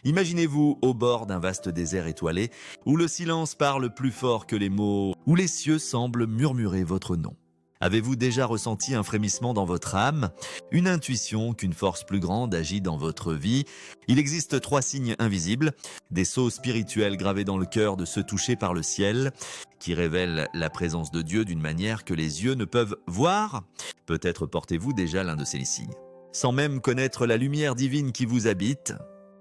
Imaginez-vous au bord d'un vaste désert étoilé, où le silence parle plus fort que les mots, où les cieux semblent murmurer votre nom. Avez-vous déjà ressenti un frémissement dans votre âme, une intuition qu'une force plus grande agit dans votre vie? Il existe 3 signes invisibles, des sceaux spirituels gravés dans le cœur de ceux touchés par le ciel, qui révèlent la présence de Dieu d'une manière que les yeux ne peuvent voir. Peut-être portez-vous déjà l'un de ces signes. Sans même connaître la lumière divine qui vous habite,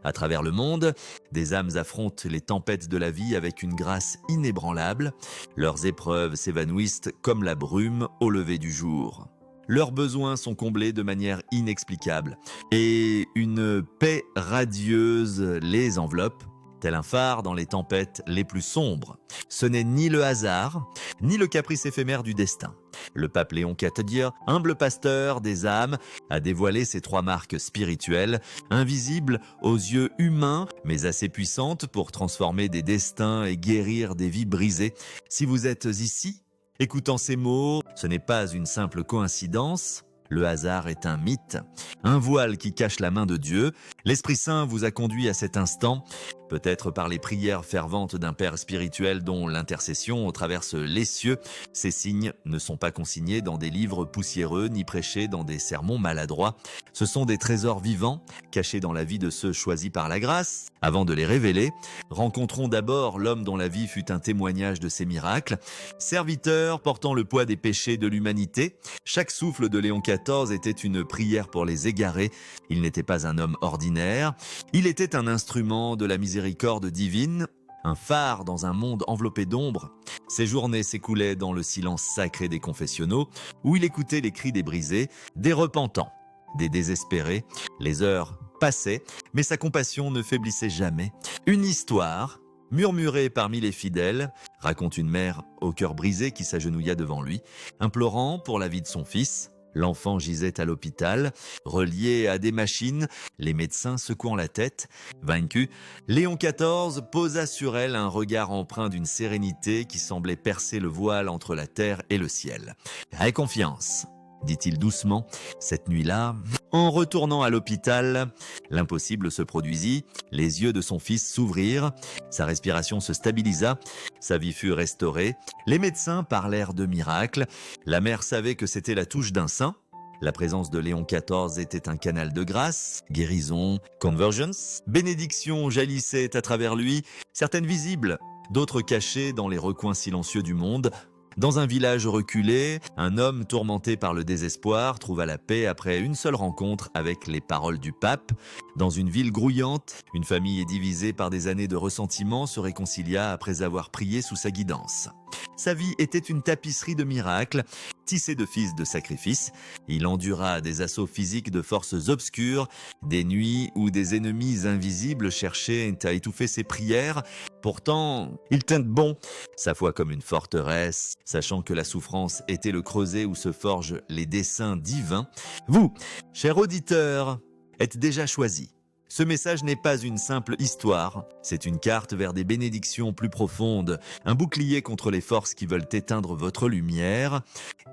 à travers le monde, des âmes affrontent les tempêtes de la vie avec une grâce inébranlable. Leurs épreuves s'évanouissent comme la brume au lever du jour. Leurs besoins sont comblés de manière inexplicable et une paix radieuse les enveloppe, tel un phare dans les tempêtes les plus sombres. Ce n'est ni le hasard, ni le caprice éphémère du destin. Le pape Léon XIV, humble pasteur des âmes, a dévoilé ces 3 marques spirituelles, invisibles aux yeux humains, mais assez puissantes pour transformer des destins et guérir des vies brisées. Si vous êtes ici, écoutant ces mots, ce n'est pas une simple coïncidence. Le hasard est un mythe, un voile qui cache la main de Dieu. L'Esprit Saint vous a conduit à cet instant, peut-être par les prières ferventes d'un Père spirituel dont l'intercession traverse les cieux. Ces signes ne sont pas consignés dans des livres poussiéreux ni prêchés dans des sermons maladroits. Ce sont des trésors vivants, cachés dans la vie de ceux choisis par la grâce. Avant de les révéler, rencontrons d'abord l'homme dont la vie fut un témoignage de ses miracles. Serviteur portant le poids des péchés de l'humanité, chaque souffle de Léon XIV était une prière pour les égarés. Il n'était pas un homme ordinaire, il était un instrument de la miséricorde divine, un phare dans un monde enveloppé d'ombre. Ses journées s'écoulaient dans le silence sacré des confessionnaux, où il écoutait les cris des brisés, des repentants, des désespérés. Les heures passaient, mais sa compassion ne faiblissait jamais. Une histoire, murmurée parmi les fidèles, raconte une mère au cœur brisé qui s'agenouilla devant lui, implorant pour la vie de son fils. L'enfant gisait à l'hôpital, relié à des machines, les médecins secouant la tête. Vaincu, Léon XIV posa sur elle un regard empreint d'une sérénité qui semblait percer le voile entre la terre et le ciel. « Aie confiance », dit-il doucement, cette nuit-là. En retournant à l'hôpital, l'impossible se produisit, les yeux de son fils s'ouvrirent, sa respiration se stabilisa, sa vie fut restaurée, les médecins parlèrent de miracles, la mère savait que c'était la touche d'un saint. La présence de Léon XIV était un canal de grâce, guérison, convergence, bénédiction jaillissait à travers lui, certaines visibles, d'autres cachées dans les recoins silencieux du monde. Dans un village reculé, un homme tourmenté par le désespoir trouva la paix après une seule rencontre avec les paroles du pape. Dans une ville grouillante, une famille divisée par des années de ressentiment se réconcilia après avoir prié sous sa guidance. Sa vie était une tapisserie de miracles, tissée de fils de sacrifice. Il endura des assauts physiques de forces obscures, des nuits où des ennemis invisibles cherchaient à étouffer ses prières. Pourtant, il tint bon, sa foi comme une forteresse, sachant que la souffrance était le creuset où se forgent les desseins divins. Vous, cher auditeur, êtes déjà choisi. Ce message n'est pas une simple histoire, c'est une carte vers des bénédictions plus profondes, un bouclier contre les forces qui veulent éteindre votre lumière,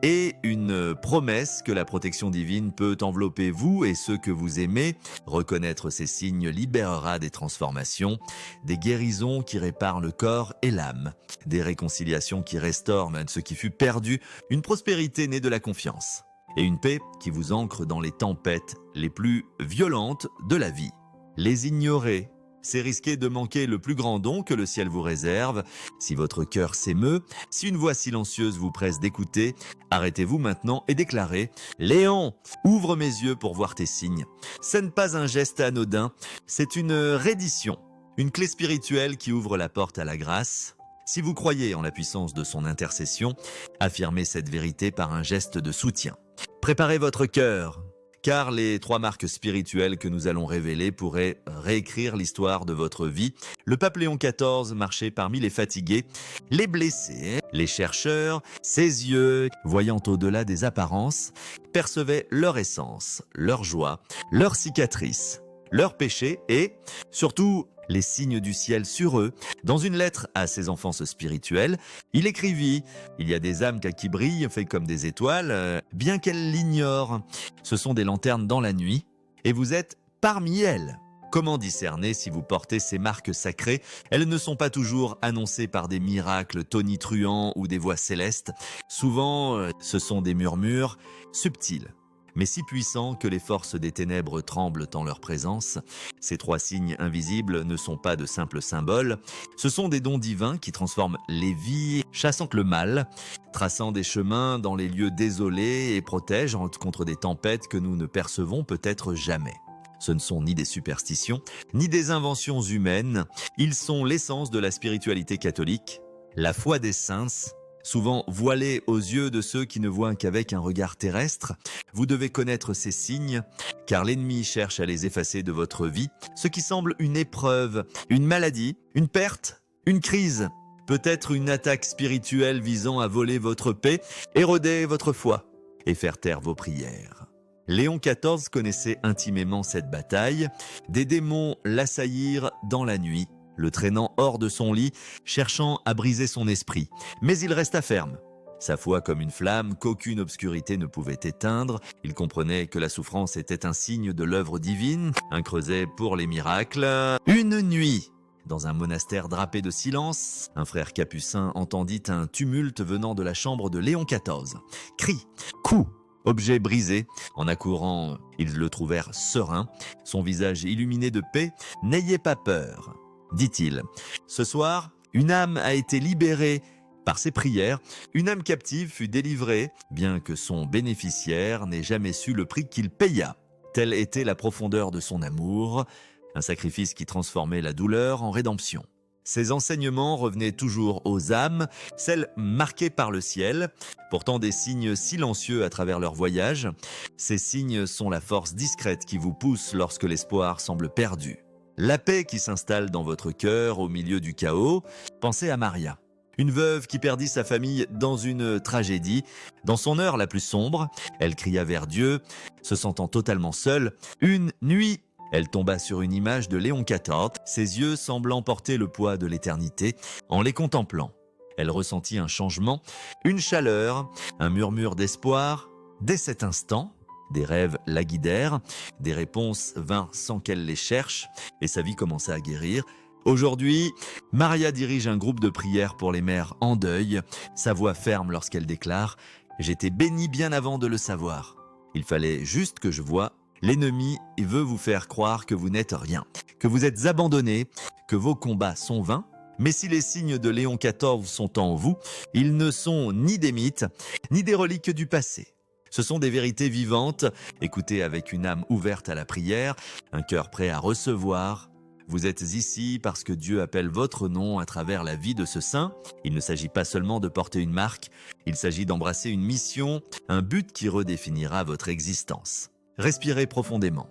et une promesse que la protection divine peut envelopper vous et ceux que vous aimez. Reconnaître ces signes libérera des transformations, des guérisons qui réparent le corps et l'âme, des réconciliations qui restaurent même ce qui fut perdu, une prospérité née de la confiance, et une paix qui vous ancre dans les tempêtes les plus violentes de la vie. Les ignorer, c'est risquer de manquer le plus grand don que le ciel vous réserve. Si votre cœur s'émeut, si une voix silencieuse vous presse d'écouter, arrêtez-vous maintenant et déclarez « Léon, ouvre mes yeux pour voir tes signes ». Ce n'est pas un geste anodin, c'est une reddition, une clé spirituelle qui ouvre la porte à la grâce. Si vous croyez en la puissance de son intercession, affirmez cette vérité par un geste de soutien. Préparez votre cœur, car les 3 marques spirituelles que nous allons révéler pourraient réécrire l'histoire de votre vie. Le pape Léon XIV marchait parmi les fatigués, les blessés, les chercheurs. Ses yeux, voyant au-delà des apparences, percevaient leur essence, leur joie, leurs cicatrices, leurs péchés et, surtout, les signes du ciel sur eux. Dans une lettre à ses enfances spirituelles, il écrivit « Il y a des âmes qui brillent, fait comme des étoiles, bien qu'elles l'ignorent. Ce sont des lanternes dans la nuit, et vous êtes parmi elles. Comment discerner si vous portez ces marques sacrées? Elles ne sont pas toujours annoncées par des miracles tonitruants ou des voix célestes. Souvent, ce sont des murmures subtils, mais si puissants que les forces des ténèbres tremblent en leur présence. Ces 3 signes invisibles ne sont pas de simples symboles, ce sont des dons divins qui transforment les vies, chassant le mal, traçant des chemins dans les lieux désolés et protègent contre des tempêtes que nous ne percevons peut-être jamais. Ce ne sont ni des superstitions, ni des inventions humaines, ils sont l'essence de la spiritualité catholique, la foi des saints, souvent voilée aux yeux de ceux qui ne voient qu'avec un regard terrestre. Vous devez connaître ces signes, car l'ennemi cherche à les effacer de votre vie, ce qui semble une épreuve, une maladie, une perte, une crise, peut-être une attaque spirituelle visant à voler votre paix, éroder votre foi et faire taire vos prières. Léon XIV connaissait intimement cette bataille. Des démons l'assaillirent dans la nuit, le traînant hors de son lit, cherchant à briser son esprit. Mais il resta ferme. Sa foi comme une flamme qu'aucune obscurité ne pouvait éteindre. Il comprenait que la souffrance était un signe de l'œuvre divine, un creuset pour les miracles. Une nuit, dans un monastère drapé de silence, un frère capucin entendit un tumulte venant de la chambre de Léon XIV. Cris, coups, objet brisé. En accourant, ils le trouvèrent serein, son visage illuminé de paix. « N'ayez pas peur », dit-il. Ce soir, une âme a été libérée par ses prières. Une âme captive fut délivrée, bien que son bénéficiaire n'ait jamais su le prix qu'il paya. Telle était la profondeur de son amour, un sacrifice qui transformait la douleur en rédemption. Ces enseignements revenaient toujours aux âmes, celles marquées par le ciel, portant des signes silencieux à travers leur voyage. Ces signes sont la force discrète qui vous pousse lorsque l'espoir semble perdu. La paix qui s'installe dans votre cœur au milieu du chaos. Pensez à Maria, une veuve qui perdit sa famille dans une tragédie. Dans son heure la plus sombre, elle cria vers Dieu, se sentant totalement seule. Une nuit, elle tomba sur une image de Léon XIV, ses yeux semblant porter le poids de l'éternité. En les contemplant, elle ressentit un changement, une chaleur, un murmure d'espoir. Dès cet instant, des rêves la guidèrent, des réponses vinrent sans qu'elle les cherche, et sa vie commença à guérir. Aujourd'hui, Maria dirige un groupe de prière pour les mères en deuil, sa voix ferme lorsqu'elle déclare « J'étais bénie bien avant de le savoir. Il fallait juste que je voie. L'ennemi veut vous faire croire que vous n'êtes rien, que vous êtes abandonné, que vos combats sont vains. Mais si les signes de Léon XIV sont en vous, ils ne sont ni des mythes, ni des reliques du passé. Ce sont des vérités vivantes, écoutez avec une âme ouverte à la prière, un cœur prêt à recevoir. Vous êtes ici parce que Dieu appelle votre nom à travers la vie de ce saint. Il ne s'agit pas seulement de porter une marque, il s'agit d'embrasser une mission, un but qui redéfinira votre existence. Respirez profondément,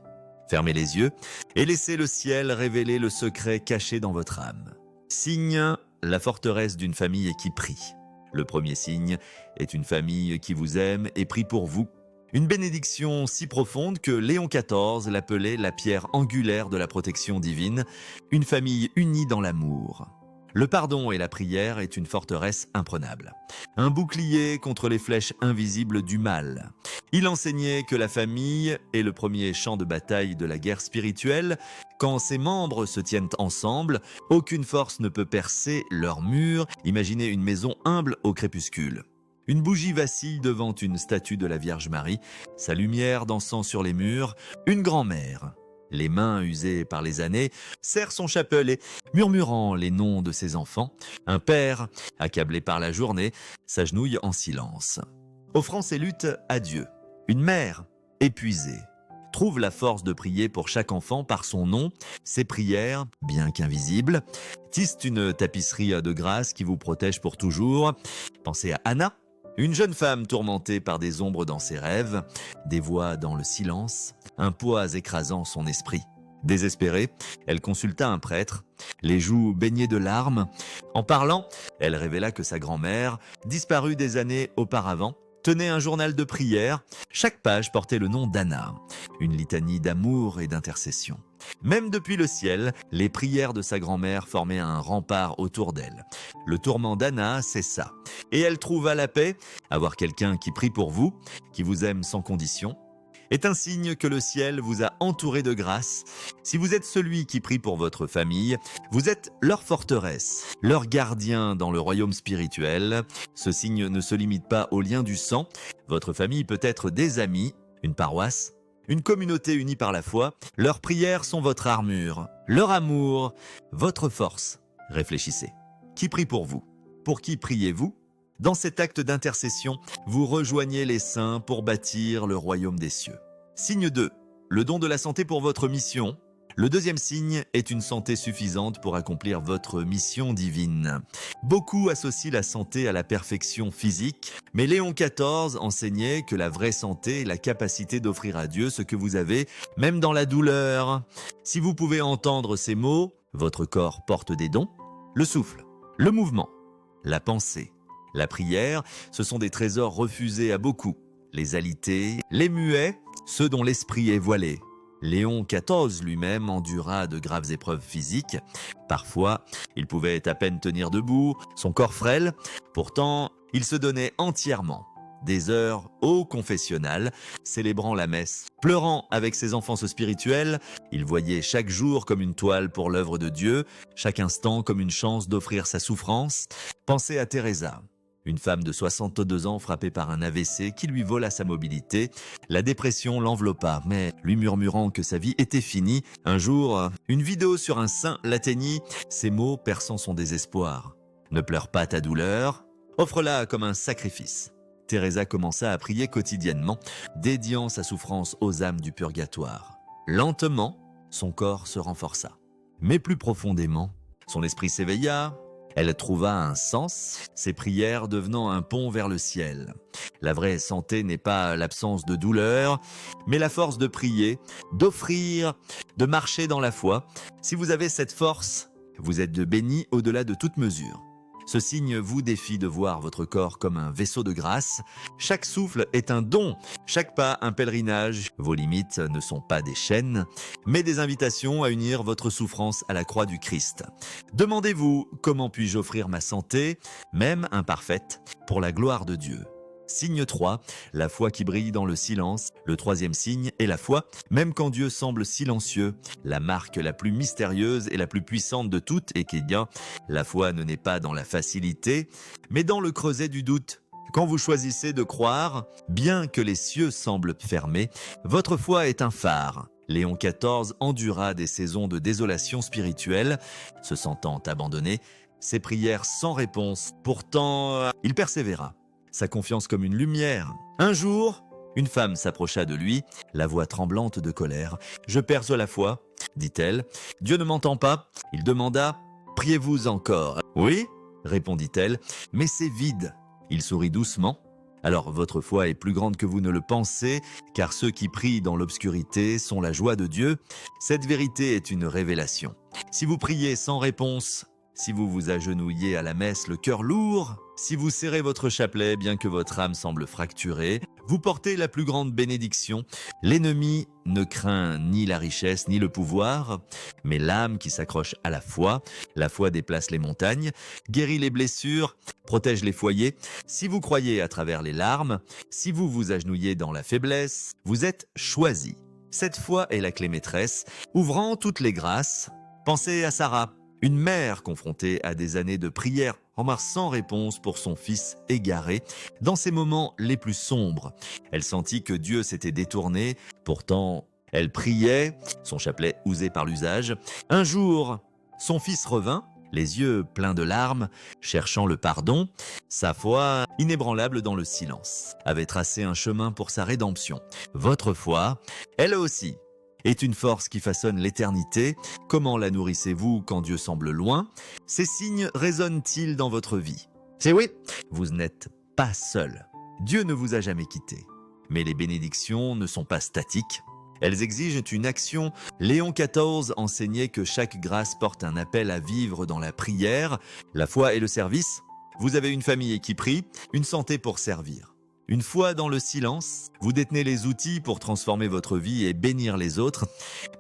fermez les yeux et laissez le ciel révéler le secret caché dans votre âme. Signe, la forteresse d'une famille qui prie. Le premier signe est une famille qui vous aime et prie pour vous. Une bénédiction si profonde que Léon XIV l'appelait la pierre angulaire de la protection divine, une famille unie dans l'amour. Le pardon et la prière est une forteresse imprenable, un bouclier contre les flèches invisibles du mal. Il enseignait que la famille est le premier champ de bataille de la guerre spirituelle. Quand ses membres se tiennent ensemble, aucune force ne peut percer leurs murs. Imaginez une maison humble au crépuscule. Une bougie vacille devant une statue de la Vierge Marie, sa lumière dansant sur les murs. Une grand-mère, les mains usées par les années, serre son chapelet, murmurant les noms de ses enfants. Un père, accablé par la journée, s'agenouille en silence, offrant ses luttes à Dieu. Une mère, épuisée, trouve la force de prier pour chaque enfant par son nom. Ses prières, bien qu'invisibles, tissent une tapisserie de grâce qui vous protège pour toujours. Pensez à Anna, une jeune femme tourmentée par des ombres dans ses rêves, des voix dans le silence, un poids écrasant son esprit. Désespérée, elle consulta un prêtre, les joues baignées de larmes. En parlant, elle révéla que sa grand-mère, disparue des années auparavant, tenait un journal de prière. Chaque page portait le nom d'Anna, une litanie d'amour et d'intercession. Même depuis le ciel, les prières de sa grand-mère formaient un rempart autour d'elle. Le tourment d'Anna cessa, et elle trouva la paix, avoir quelqu'un qui prie pour vous, qui vous aime sans condition. est un signe que le ciel vous a entouré de grâce. Si vous êtes celui qui prie pour votre famille, vous êtes leur forteresse, leur gardien dans le royaume spirituel. Ce signe ne se limite pas au lien du sang. Votre famille peut être des amis, une paroisse, une communauté unie par la foi. Leurs prières sont votre armure, leur amour, votre force. Réfléchissez. Qui prie pour vous? Pour qui priez-vous? Dans cet acte d'intercession, vous rejoignez les saints pour bâtir le royaume des cieux. Signe 2. Le don de la santé pour votre mission. Le deuxième signe est une santé suffisante pour accomplir votre mission divine. Beaucoup associent la santé à la perfection physique, mais Léon XIV enseignait que la vraie santé est la capacité d'offrir à Dieu ce que vous avez, même dans la douleur. Si vous pouvez entendre ces mots, votre corps porte des dons. Le souffle, le mouvement, la pensée, la prière, ce sont des trésors refusés à beaucoup. Les alités, les muets, ceux dont l'esprit est voilé. Léon XIV lui-même endura de graves épreuves physiques. Parfois, il pouvait à peine tenir debout, son corps frêle. Pourtant, il se donnait entièrement. Des heures au confessionnal, célébrant la messe, pleurant avec ses enfants spirituels. Il voyait chaque jour comme une toile pour l'œuvre de Dieu, chaque instant comme une chance d'offrir sa souffrance. Pensez à Teresa. Une femme de 62 ans frappée par un AVC qui lui vola sa mobilité. La dépression l'enveloppa, mais lui murmurant que sa vie était finie, un jour, une vidéo sur un saint l'atteignit, ces mots perçant son désespoir. Ne pleure pas ta douleur, offre-la comme un sacrifice. Teresa commença à prier quotidiennement, dédiant sa souffrance aux âmes du purgatoire. Lentement, son corps se renforça. Mais plus profondément, son esprit s'éveilla. Elle trouva un sens, ses prières devenant un pont vers le ciel. La vraie santé n'est pas l'absence de douleur, mais la force de prier, d'offrir, de marcher dans la foi. Si vous avez cette force, vous êtes de béni au-delà de toute mesure. Ce signe vous défie de voir votre corps comme un vaisseau de grâce. Chaque souffle est un don, chaque pas un pèlerinage. Vos limites ne sont pas des chaînes, mais des invitations à unir votre souffrance à la croix du Christ. Demandez-vous, comment puis-je offrir ma santé, même imparfaite, pour la gloire de Dieu? Signe 3, la foi qui brille dans le silence. Le troisième signe est la foi, même quand Dieu semble silencieux. La marque la plus mystérieuse et la plus puissante de toutes est qu'il y a. La foi ne naît pas dans la facilité, mais dans le creuset du doute. Quand vous choisissez de croire, bien que les cieux semblent fermés, votre foi est un phare. Léon XIV endura des saisons de désolation spirituelle, se sentant abandonné, ses prières sans réponse. Pourtant, il persévéra. Sa confiance comme une lumière. Un jour, une femme s'approcha de lui, la voix tremblante de colère. « Je perds la foi, dit-elle. Dieu ne m'entend pas. » Il demanda « Priez-vous encore ?»« Oui, répondit-elle, mais c'est vide. » Il sourit doucement. « Alors votre foi est plus grande que vous ne le pensez, car ceux qui prient dans l'obscurité sont la joie de Dieu. Cette vérité est une révélation. Si vous priez sans réponse, si vous vous agenouillez à la messe le cœur lourd, si vous serrez votre chapelet bien que votre âme semble fracturée, vous portez la plus grande bénédiction. L'ennemi ne craint ni la richesse ni le pouvoir, mais l'âme qui s'accroche à la foi. La foi déplace les montagnes, guérit les blessures, protège les foyers. Si vous croyez à travers les larmes, si vous vous agenouillez dans la faiblesse, vous êtes choisi. Cette foi est la clé maîtresse, ouvrant toutes les grâces. Pensez à Sarah, une mère confrontée à des années de prière en mars sans réponse pour son fils égaré. Dans ces moments les plus sombres, elle sentit que Dieu s'était détourné. Pourtant, elle priait, son chapelet usé par l'usage. Un jour, son fils revint, les yeux pleins de larmes, cherchant le pardon. Sa foi, inébranlable dans le silence, avait tracé un chemin pour sa rédemption. Votre foi, elle aussi, est une force qui façonne l'éternité. Comment la nourrissez-vous quand Dieu semble loin? Ces signes résonnent-ils dans votre vie? C'est oui, vous n'êtes pas seul. Dieu ne vous a jamais quitté. Mais les bénédictions ne sont pas statiques. Elles exigent une action. Léon XIV enseignait que chaque grâce porte un appel à vivre dans la prière, la foi et le service. Vous avez une famille qui prie, une santé pour servir. Une fois dans le silence, vous détenez les outils pour transformer votre vie et bénir les autres.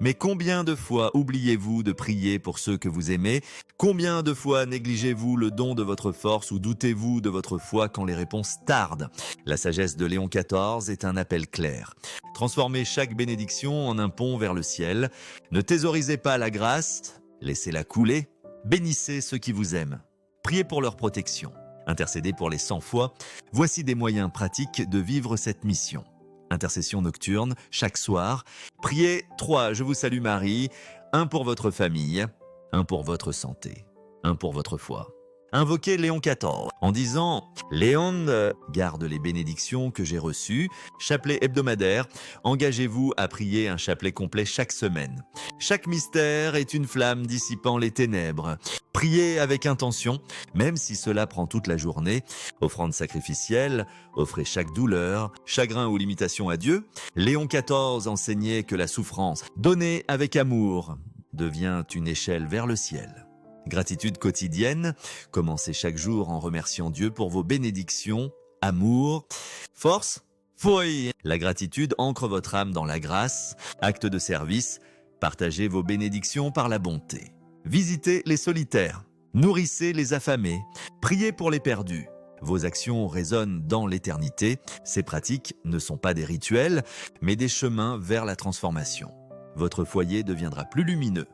Mais combien de fois oubliez-vous de prier pour ceux que vous aimez? Combien de fois négligez-vous le don de votre force ou doutez-vous de votre foi quand les réponses tardent? La sagesse de Léon XIV est un appel clair. Transformez chaque bénédiction en un pont vers le ciel. Ne thésaurisez pas la grâce, laissez-la couler. Bénissez ceux qui vous aiment. Priez pour leur protection. Intercédez pour les 100 fois. Voici des moyens pratiques de vivre cette mission. Intercession nocturne, chaque soir. Priez 3 Je vous salue Marie, 1 pour votre famille, 1 pour votre santé, 1 pour votre foi. Invoquez Léon XIV en disant « Léon, garde les bénédictions que j'ai reçues. » Chapelet hebdomadaire, engagez-vous à prier un chapelet complet chaque semaine. Chaque mystère est une flamme dissipant les ténèbres. Priez avec intention, même si cela prend toute la journée. Offrande sacrificielle, offrez chaque douleur, chagrin ou limitation à Dieu. Léon XIV enseignait que la souffrance, donnée avec amour, devient une échelle vers le ciel. Gratitude quotidienne, commencez chaque jour en remerciant Dieu pour vos bénédictions, amour, force, foi. La gratitude ancre votre âme dans la grâce, acte de service, partagez vos bénédictions par la bonté. Visitez les solitaires, nourrissez les affamés, priez pour les perdus. Vos actions résonnent dans l'éternité, ces pratiques ne sont pas des rituels, mais des chemins vers la transformation. Votre foyer deviendra plus lumineux.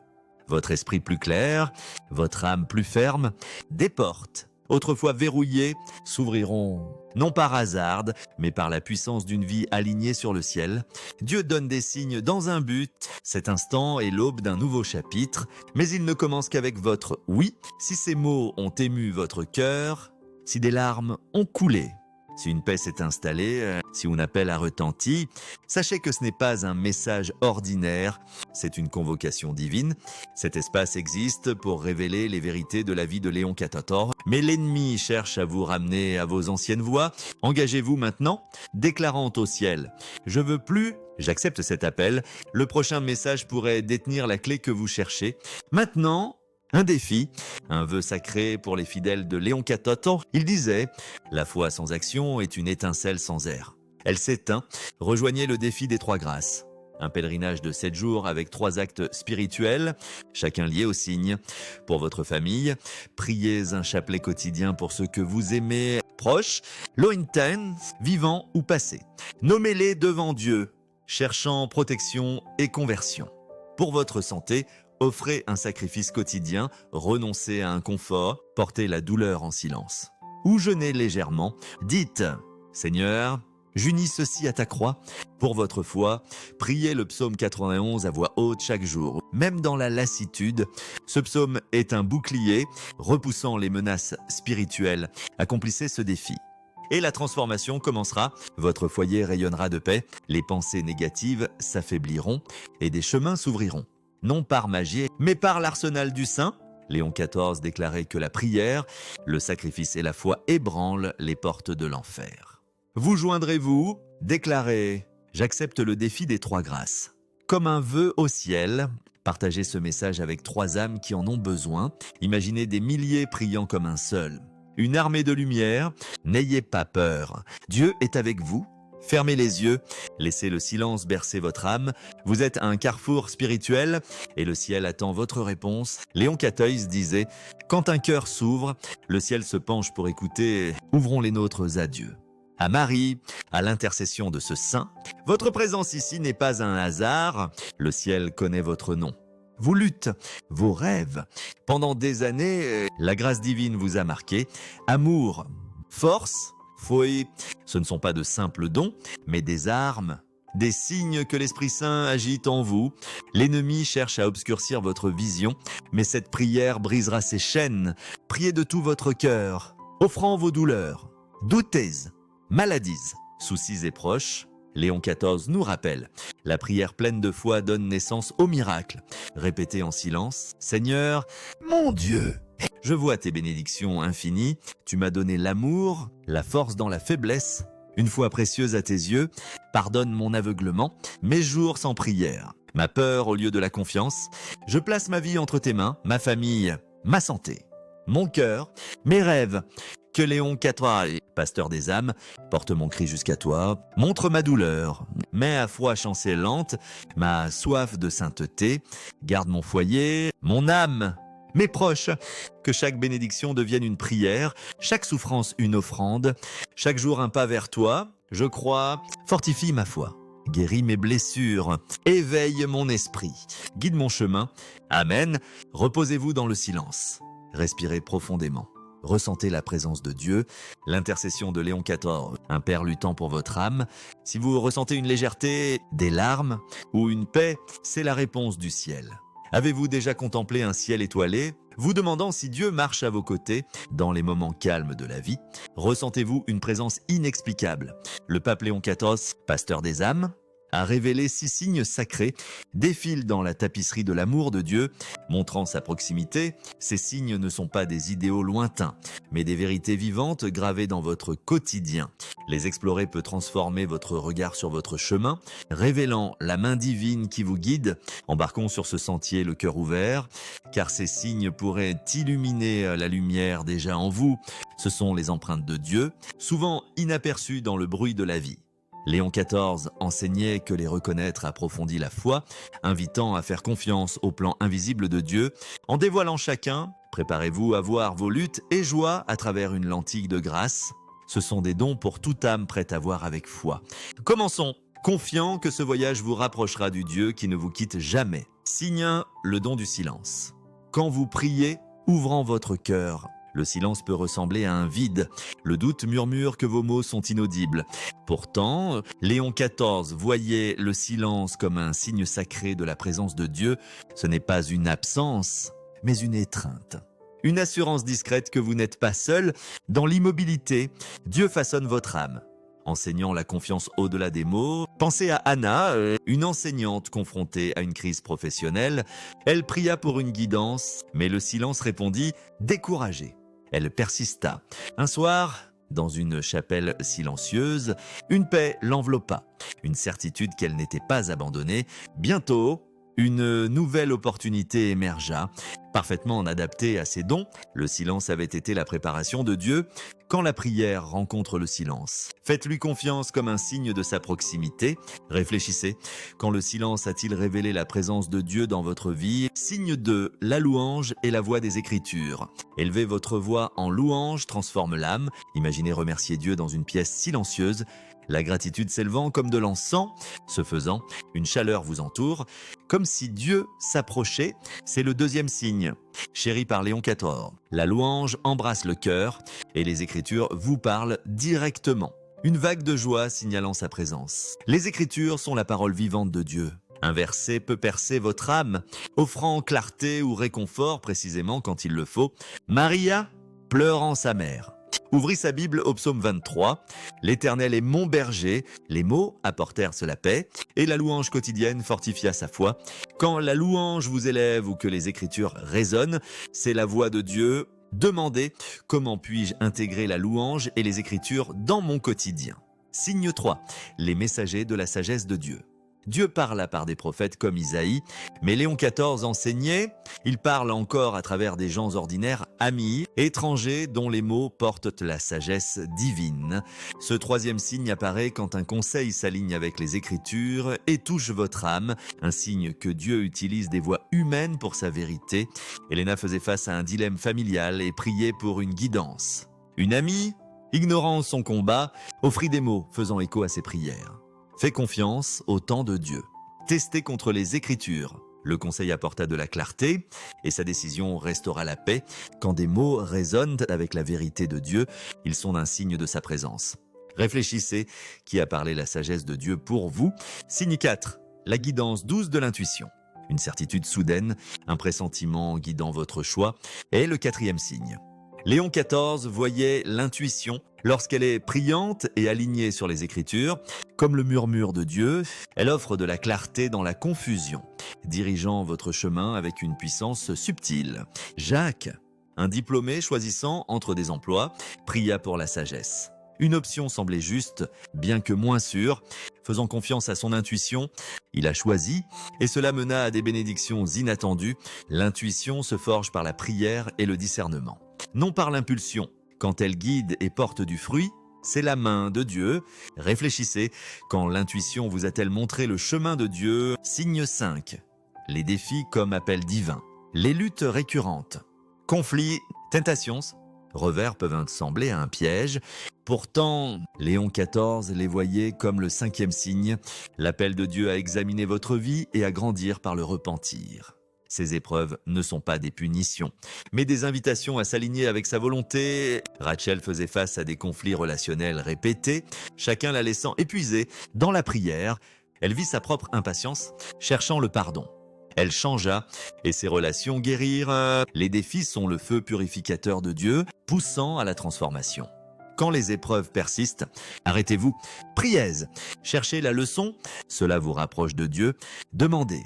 Votre esprit plus clair, votre âme plus ferme, des portes, autrefois verrouillées, s'ouvriront non par hasard, mais par la puissance d'une vie alignée sur le ciel. Dieu donne des signes dans un but. Cet instant est l'aube d'un nouveau chapitre, mais il ne commence qu'avec votre oui. Si ces mots ont ému votre cœur, si des larmes ont coulé, si une paix s'est installée, si un appel a retenti, sachez que ce n'est pas un message ordinaire, c'est une convocation divine. Cet espace existe pour révéler les vérités de la vie de Léon XIV, mais l'ennemi cherche à vous ramener à vos anciennes voies. Engagez-vous maintenant, déclarant au ciel « Je veux plus ». J'accepte cet appel. Le prochain message pourrait détenir la clé que vous cherchez. Maintenant, un défi, un vœu sacré pour les fidèles de Léon XIV. Il disait « La foi sans action est une étincelle sans air. Elle s'éteint. Rejoignez le défi des 3 grâces. » Un pèlerinage de 7 jours avec 3 actes spirituels, chacun lié au signe. Pour votre famille, priez un chapelet quotidien pour ceux que vous aimez, proches, lointains, vivants ou passés. Nommez-les devant Dieu, cherchant protection et conversion. Pour votre santé, offrez un sacrifice quotidien, renoncez à un confort, portez la douleur en silence. Ou jeûnez légèrement, dites « Seigneur, j'unis ceci à ta croix. » Pour votre foi, priez le psaume 91 à voix haute chaque jour. Même dans la lassitude, ce psaume est un bouclier, repoussant les menaces spirituelles. Accomplissez ce défi. Et la transformation commencera, votre foyer rayonnera de paix, les pensées négatives s'affaibliront et des chemins s'ouvriront. Non par magie, mais par l'arsenal du saint. Léon XIV déclarait que la prière, le sacrifice et la foi ébranlent les portes de l'enfer. Vous joindrez-vous, déclarez « J'accepte le défi des 3 grâces ». Comme un vœu au ciel, partagez ce message avec 3 âmes qui en ont besoin. Imaginez des milliers priant comme un seul. Une armée de lumière, n'ayez pas peur. Dieu est avec vous. Fermez les yeux, laissez le silence bercer votre âme. Vous êtes à un carrefour spirituel et le ciel attend votre réponse. Léon XIV disait « Quand un cœur s'ouvre, le ciel se penche pour écouter. Ouvrons les nôtres à Dieu. » À Marie, à l'intercession de ce saint, votre présence ici n'est pas un hasard. Le ciel connaît votre nom. Vos luttes, vos rêves. Pendant des années, la grâce divine vous a marqué. Amour, force, foi, ce ne sont pas de simples dons, mais des armes, des signes que l'Esprit Saint agite en vous. L'ennemi cherche à obscurcir votre vision, mais cette prière brisera ses chaînes. Priez de tout votre cœur, offrant vos douleurs, doutez, maladies, soucis et proches. Léon XIV nous rappelle, la prière pleine de foi donne naissance au miracle. Répétez en silence, Seigneur, mon Dieu, je vois tes bénédictions infinies, tu m'as donné l'amour, la force dans la faiblesse, une foi précieuse à tes yeux, pardonne mon aveuglement, mes jours sans prière, ma peur au lieu de la confiance, je place ma vie entre tes mains, ma famille, ma santé, mon cœur, mes rêves, Que Léon XIV, pasteur des âmes, porte mon cri jusqu'à toi, montre ma douleur, mets à foi chancelante ma soif de sainteté, garde mon foyer, mon âme, mes proches, que chaque bénédiction devienne une prière, chaque souffrance une offrande, chaque jour un pas vers toi, je crois, fortifie ma foi. Guéris mes blessures, éveille mon esprit, guide mon chemin. Amen. Reposez-vous dans le silence. Respirez profondément. Ressentez la présence de Dieu, l'intercession de Léon XIV, un père luttant pour votre âme. Si vous ressentez une légèreté, des larmes ou une paix, c'est la réponse du ciel. Avez-vous déjà contemplé un ciel étoilé, vous demandant si Dieu marche à vos côtés dans les moments calmes de la vie? Ressentez-vous une présence inexplicable? Le pape Léon XIV, pasteur des âmes, a révélé 6 signes sacrés, défilent dans la tapisserie de l'amour de Dieu, montrant sa proximité. Ces signes ne sont pas des idéaux lointains, mais des vérités vivantes gravées dans votre quotidien. Les explorer peut transformer votre regard sur votre chemin, révélant la main divine qui vous guide. Embarquons sur ce sentier le cœur ouvert, car ces signes pourraient illuminer la lumière déjà en vous. Ce sont les empreintes de Dieu, souvent inaperçues dans le bruit de la vie. Léon XIV enseignait que les reconnaître approfondit la foi, invitant à faire confiance au plan invisible de Dieu. En dévoilant chacun, préparez-vous à voir vos luttes et joies à travers une lentille de grâce. Ce sont des dons pour toute âme prête à voir avec foi. Commençons, confiant que ce voyage vous rapprochera du Dieu qui ne vous quitte jamais. Signe 1, le don du silence. Quand vous priez, ouvrant votre cœur, le silence peut ressembler à un vide. Le doute murmure que vos mots sont inaudibles. Pourtant, Léon XIV voyait le silence comme un signe sacré de la présence de Dieu. Ce n'est pas une absence, mais une étreinte. Une assurance discrète que vous n'êtes pas seul. Dans l'immobilité, Dieu façonne votre âme. Enseignant la confiance au-delà des mots, pensez à Anna, une enseignante confrontée à une crise professionnelle. Elle pria pour une guidance, mais le silence répondit « découragée ». Elle persista. Un soir, dans une chapelle silencieuse, une paix l'enveloppa, une certitude qu'elle n'était pas abandonnée. Bientôt, une nouvelle opportunité émergea. Parfaitement adaptée à ses dons, le silence avait été la préparation de Dieu. Quand la prière rencontre le silence, faites-lui confiance comme un signe de sa proximité. Réfléchissez, quand le silence a-t-il révélé la présence de Dieu dans votre vie? Signe 2, la louange et la voix des Écritures. Élevez votre voix en louange transforme l'âme. Imaginez remercier Dieu dans une pièce silencieuse. La gratitude s'élevant comme de l'encens. Ce faisant, une chaleur vous entoure, comme si Dieu s'approchait. C'est le 2e signe, chéri par Léon XIV. La louange embrasse le cœur et les Écritures vous parlent directement. Une vague de joie signalant sa présence. Les Écritures sont la parole vivante de Dieu. Un verset peut percer votre âme, offrant clarté ou réconfort précisément quand il le faut. Maria, pleurant sa mère, ouvrit sa Bible au psaume 23. L'Éternel est mon berger. Les mots apportèrent la paix et la louange quotidienne fortifia sa foi. Quand la louange vous élève ou que les Écritures résonnent, c'est la voix de Dieu. Demandez comment puis-je intégrer la louange et les Écritures dans mon quotidien. Signe 3, les messagers de la sagesse de Dieu. Dieu parla par des prophètes comme Isaïe, mais Léon XIV enseignait, il parle encore à travers des gens ordinaires, amis, étrangers dont les mots portent la sagesse divine. Ce 3e signe apparaît quand un conseil s'aligne avec les Écritures et touche votre âme, un signe que Dieu utilise des voix humaines pour sa vérité. Helena faisait face à un dilemme familial et priait pour une guidance. Une amie, ignorant son combat, offrit des mots faisant écho à ses prières. Fais confiance au temps de Dieu. Testez contre les Écritures. Le conseil apporta de la clarté et sa décision restaura la paix. Quand des mots résonnent avec la vérité de Dieu, ils sont un signe de sa présence. Réfléchissez qui a parlé la sagesse de Dieu pour vous. Signe 4, la guidance douce de l'intuition. Une certitude soudaine, un pressentiment guidant votre choix est le 4e signe. Léon XIV voyait l'intuition lorsqu'elle est priante et alignée sur les Écritures. Comme le murmure de Dieu, elle offre de la clarté dans la confusion, dirigeant votre chemin avec une puissance subtile. Jacques, un diplômé choisissant entre des emplois, pria pour la sagesse. Une option semblait juste, bien que moins sûre. Faisant confiance à son intuition, il a choisi et cela mena à des bénédictions inattendues. L'intuition se forge par la prière et le discernement. Non par l'impulsion, quand elle guide et porte du fruit, c'est la main de Dieu. Réfléchissez, quand l'intuition vous a-t-elle montré le chemin de Dieu? Signe 5. Les défis comme appel divin. Les luttes récurrentes. Conflits, tentations, revers peuvent sembler un piège. Pourtant, Léon XIV les voyait comme le 5e signe, l'appel de Dieu à examiner votre vie et à grandir par le repentir. Ces épreuves ne sont pas des punitions, mais des invitations à s'aligner avec sa volonté. Rachel faisait face à des conflits relationnels répétés, chacun la laissant épuisée. Dans la prière, elle vit sa propre impatience, cherchant le pardon. Elle changea et ses relations guérirent. Les défis sont le feu purificateur de Dieu, poussant à la transformation. Quand les épreuves persistent, arrêtez-vous, priez, cherchez la leçon, cela vous rapproche de Dieu. Demandez,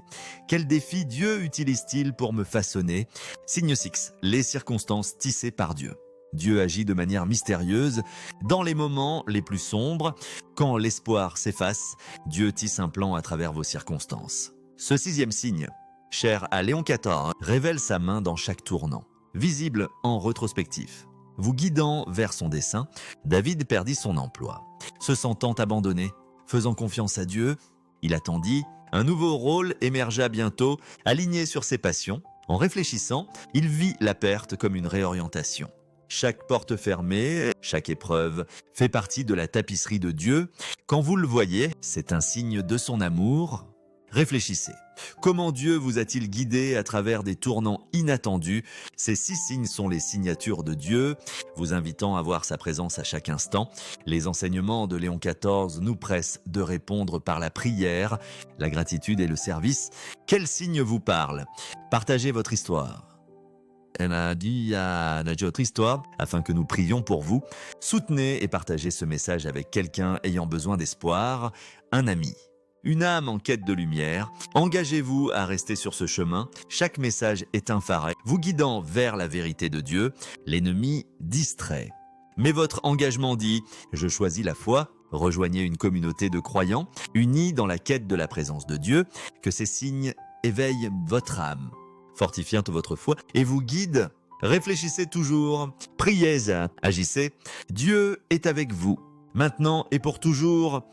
quel défi Dieu utilise-t-il pour me façonner? Signe 6, les circonstances tissées par Dieu. Dieu agit de manière mystérieuse dans les moments les plus sombres. Quand l'espoir s'efface, Dieu tisse un plan à travers vos circonstances. Ce 6e signe, cher à Léon XIV, révèle sa main dans chaque tournant, visible en rétrospectif. Vous guidant vers son dessein, David perdit son emploi. Se sentant abandonné, faisant confiance à Dieu, il attendit. Un nouveau rôle émergea bientôt, aligné sur ses passions. En réfléchissant, il vit la perte comme une réorientation. Chaque porte fermée, chaque épreuve fait partie de la tapisserie de Dieu. Quand vous le voyez, c'est un signe de son amour. Réfléchissez. Comment Dieu vous a-t-il guidé à travers des tournants inattendus? Ces 6 signes sont les signatures de Dieu, vous invitant à voir sa présence à chaque instant. Les enseignements de Léon XIV nous pressent de répondre par la prière, la gratitude et le service. Quel signe vous parle? Partagez votre histoire. Elle a dit à notre histoire afin que nous prions pour vous. Soutenez et partagez ce message avec quelqu'un ayant besoin d'espoir, un ami. Une âme en quête de lumière, engagez-vous à rester sur ce chemin. Chaque message est un phare, vous guidant vers la vérité de Dieu. L'ennemi distrait. Mais votre engagement dit « Je choisis la foi ». Rejoignez une communauté de croyants, unis dans la quête de la présence de Dieu. Que ces signes éveillent votre âme, fortifiant votre foi et vous guident. Réfléchissez toujours, priez, agissez. Dieu est avec vous. Maintenant et pour toujours,